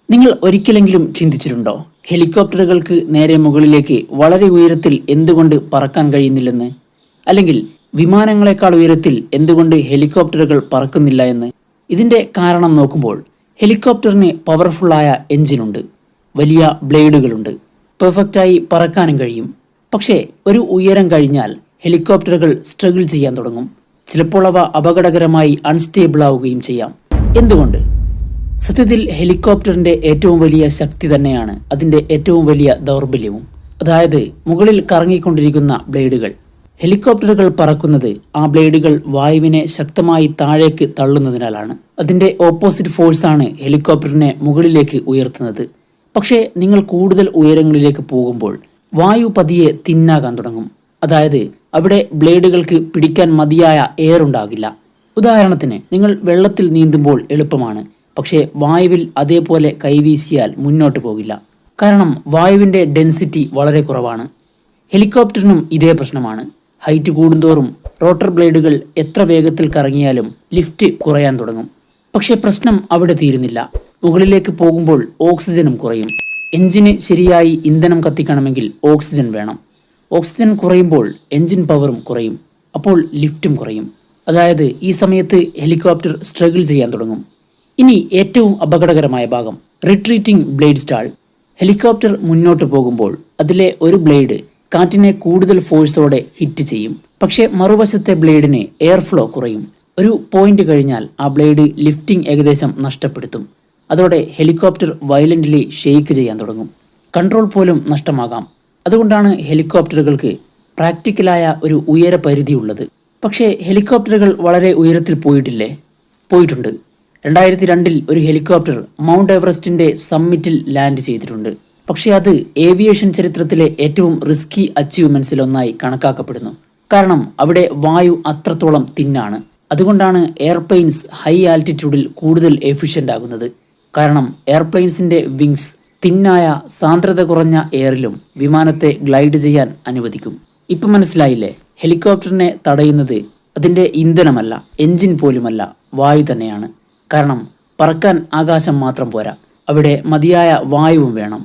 നിങ്ങൾ ഒരിക്കലെങ്കിലും ചിന്തിച്ചിട്ടുണ്ടോ, ഹെലികോപ്റ്ററുകൾക്ക് നേരെ മുകളിലേക്ക് വളരെ ഉയരത്തിൽ എന്തുകൊണ്ട് പറക്കാൻ കഴിയുന്നില്ലെന്ന്? അല്ലെങ്കിൽ വിമാനങ്ങളെക്കാൾ ഉയരത്തിൽ എന്തുകൊണ്ട് ഹെലികോപ്റ്ററുകൾ പറക്കുന്നില്ല എന്ന്? ഇതിന്റെ കാരണം നോക്കുമ്പോൾ ഹെലികോപ്റ്ററിന് പവർഫുള്ളായ എഞ്ചിനുണ്ട്, വലിയ ബ്ലേഡുകളുണ്ട്, പെർഫെക്റ്റായി പറക്കാനും കഴിയും. പക്ഷേ ഒരു ഉയരം കഴിഞ്ഞാൽ ഹെലികോപ്റ്ററുകൾ സ്ട്രഗിൾ ചെയ്യാൻ തുടങ്ങും. ചിലപ്പോൾ അവ അപകടകരമായി അൺസ്റ്റേബിൾ ആവുകയും ചെയ്യാം. എന്തുകൊണ്ട്? സത്യത്തിൽ ഹെലികോപ്റ്ററിന്റെ ഏറ്റവും വലിയ ശക്തി തന്നെയാണ് അതിന്റെ ഏറ്റവും വലിയ ദൗർബല്യവും. അതായത് മുകളിൽ കറങ്ങിക്കൊണ്ടിരിക്കുന്ന ബ്ലേഡുകൾ. ഹെലികോപ്റ്ററുകൾ പറക്കുന്നത് ആ ബ്ലേഡുകൾ വായുവിനെ ശക്തമായി താഴേക്ക് തള്ളുന്നതിനാലാണ്. അതിന്റെ ഓപ്പോസിറ്റ് ഫോഴ്സാണ് ഹെലികോപ്റ്ററിനെ മുകളിലേക്ക് ഉയർത്തുന്നത്. പക്ഷേ നിങ്ങൾ കൂടുതൽ ഉയരങ്ങളിലേക്ക് പോകുമ്പോൾ വായു പതിയെ തിന്നാകാൻ തുടങ്ങും. അതായത് അവിടെ ബ്ലേഡുകൾക്ക് പിടിക്കാൻ മതിയായ എയർ ഉണ്ടാകില്ല. ഉദാഹരണത്തിന്, നിങ്ങൾ വെള്ളത്തിൽ നീന്തുമ്പോൾ എളുപ്പമാണ്, പക്ഷേ വായുവിൽ അതേപോലെ കൈവീശിയാൽ മുന്നോട്ട് പോകില്ല. കാരണം വായുവിന്റെ ഡെൻസിറ്റി വളരെ കുറവാണ്. ഹെലികോപ്റ്ററിനും ഇതേ പ്രശ്നമാണ്. ഹൈറ്റ് കൂടുന്തോറും റോട്ടർ ബ്ലേഡുകൾ എത്ര വേഗത്തിൽ കറങ്ങിയാലും ലിഫ്റ്റ് കുറയാൻ തുടങ്ങും. പക്ഷേ പ്രശ്നം അവിടെ തീരുന്നില്ല. മുകളിലേക്ക് പോകുമ്പോൾ ഓക്സിജനും കുറയും. എഞ്ചിന് ശരിയായി ഇന്ധനം കത്തിക്കണമെങ്കിൽ ഓക്സിജൻ വേണം. ഓക്സിജൻ കുറയുമ്പോൾ എഞ്ചിൻ പവറും കുറയും. അപ്പോൾ ലിഫ്റ്റും കുറയും. അതായത് ഈ സമയത്ത് ഹെലികോപ്റ്റർ സ്ട്രഗിൾ ചെയ്യാൻ തുടങ്ങും. ഇനി ഏറ്റവും അപകടകരമായ ഭാഗം, റിട്രീറ്റിംഗ് ബ്ലേഡ് സ്റ്റാൾ. ഹെലികോപ്റ്റർ മുന്നോട്ട് പോകുമ്പോൾ അതിലെ ഒരു ബ്ലേഡ് കാറ്റിനെ കൂടുതൽ ഫോഴ്സോടെ ഹിറ്റ് ചെയ്യും. പക്ഷേ മറുവശത്തെ ബ്ലേഡിന് എയർ ഫ്ലോ കുറയും. ഒരു പോയിന്റ് കഴിഞ്ഞാൽ ആ ബ്ലേഡ് ലിഫ്റ്റിംഗ് ഏകദേശം നഷ്ടപ്പെടുത്തും. അതോടെ ഹെലികോപ്റ്റർ വയലന്റ്ലി ഷെയ്ക്ക് ചെയ്യാൻ തുടങ്ങും. കൺട്രോൾ പോലും നഷ്ടമാകാം. അതുകൊണ്ടാണ് ഹെലികോപ്റ്ററുകൾക്ക് പ്രാക്ടിക്കലായ ഒരു ഉയര പരിധി ഉള്ളത്. പക്ഷേ ഹെലികോപ്റ്ററുകൾ വളരെ ഉയരത്തിൽ പോയിട്ടില്ലേ? പോയിട്ടുണ്ട്. 2002 ഒരു ഹെലികോപ്റ്റർ മൗണ്ട് എവറസ്റ്റിന്റെ സമ്മിറ്റിൽ ലാൻഡ് ചെയ്തിട്ടുണ്ട്. പക്ഷേ അത് ഏവിയേഷൻ ചരിത്രത്തിലെ ഏറ്റവും റിസ്കി അച്ചീവ്മെന്റ്സിൽ ഒന്നായി കണക്കാക്കപ്പെടുന്നു. കാരണം അവിടെ വായു അത്രത്തോളം തിന്നാണ്. അതുകൊണ്ടാണ് എയർപ്ലെയിൻസ് ഹൈ ആൾട്ടിറ്റ്യൂഡിൽ കൂടുതൽ എഫിഷ്യന്റ് ആകുന്നത്. കാരണം എയർപ്ലെയിൻസിന്റെ വിങ്സ് തിന്നായ സാന്ദ്രത കുറഞ്ഞ എയറിലും വിമാനത്തെ ഗ്ലൈഡ് ചെയ്യാൻ അനുവദിക്കും. ഇപ്പം മനസ്സിലായില്ലേ? ഹെലികോപ്റ്ററിനെ തടയുന്നത് അതിന്റെ ഇന്ധനമല്ല, എഞ്ചിൻ പോലുമല്ല, വായു തന്നെയാണ്. കാരണം പറക്കാൻ ആകാശം മാത്രം പോരാ, അവിടെ മതിയായ വായുവും വേണം.